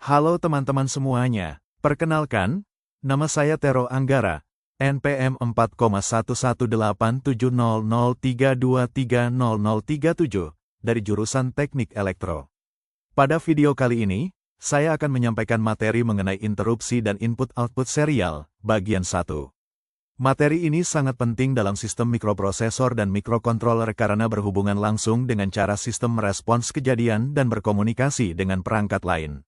Halo teman-teman semuanya, perkenalkan, nama saya Tero Anggara, NPM 4,11870032300037, dari jurusan Teknik Elektro. Pada video kali ini, saya akan menyampaikan materi mengenai interupsi dan input-output serial, bagian 1. Materi ini sangat penting dalam sistem mikroprosesor dan mikrokontroler karena berhubungan langsung dengan cara sistem merespons kejadian dan berkomunikasi dengan perangkat lain.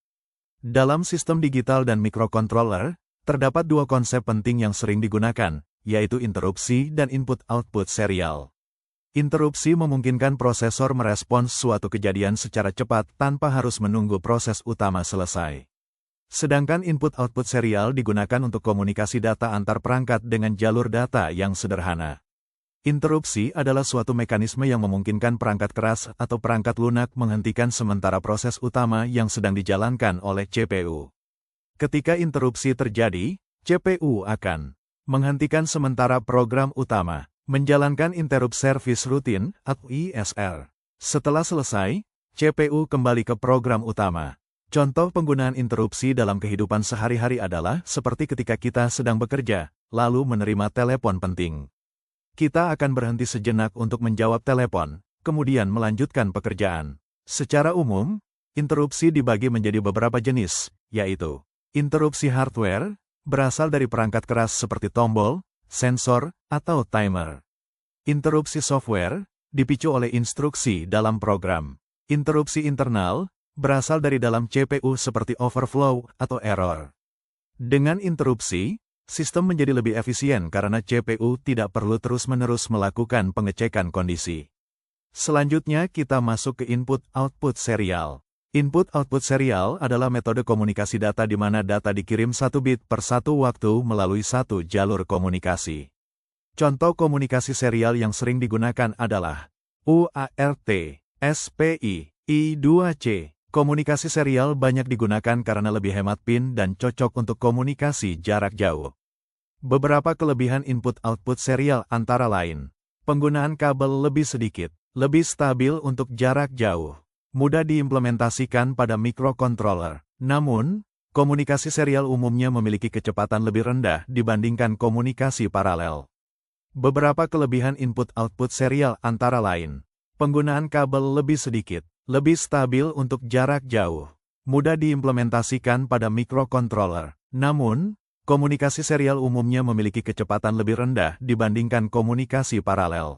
Dalam sistem digital dan mikrokontroler, terdapat dua konsep penting yang sering digunakan, yaitu interupsi dan input-output serial. Interupsi memungkinkan prosesor merespons suatu kejadian secara cepat tanpa harus menunggu proses utama selesai. Sedangkan input-output serial digunakan untuk komunikasi data antar perangkat dengan jalur data yang sederhana. Interupsi adalah suatu mekanisme yang memungkinkan perangkat keras atau perangkat lunak menghentikan sementara proses utama yang sedang dijalankan oleh CPU. Ketika interupsi terjadi, CPU akan menghentikan sementara program utama, menjalankan interrupt service routine atau ISR. Setelah selesai, CPU kembali ke program utama. Contoh penggunaan interupsi dalam kehidupan sehari-hari adalah seperti ketika kita sedang bekerja, lalu menerima telepon penting. Kita akan berhenti sejenak untuk menjawab telepon, kemudian melanjutkan pekerjaan. Secara umum, interupsi dibagi menjadi beberapa jenis, yaitu interupsi hardware, berasal dari perangkat keras seperti tombol, sensor, atau timer. Interupsi software, dipicu oleh instruksi dalam program. Interupsi internal, berasal dari dalam CPU seperti overflow atau error. Dengan interupsi, sistem menjadi lebih efisien karena CPU tidak perlu terus-menerus melakukan pengecekan kondisi. Selanjutnya kita masuk ke input-output serial. Input-output serial adalah metode komunikasi data di mana data dikirim 1 bit per satu waktu melalui satu jalur komunikasi. Contoh komunikasi serial yang sering digunakan adalah UART, SPI, I2C. Komunikasi serial banyak digunakan karena lebih hemat pin dan cocok untuk komunikasi jarak jauh. Beberapa kelebihan input-output serial antara lain, penggunaan kabel lebih sedikit, lebih stabil untuk jarak jauh, mudah diimplementasikan pada mikrokontroler. Namun, komunikasi serial umumnya memiliki kecepatan lebih rendah dibandingkan komunikasi paralel. Beberapa kelebihan input-output serial antara lain, penggunaan kabel lebih sedikit, lebih stabil untuk jarak jauh, mudah diimplementasikan pada mikrokontroler. Namun, komunikasi serial umumnya memiliki kecepatan lebih rendah dibandingkan komunikasi paralel.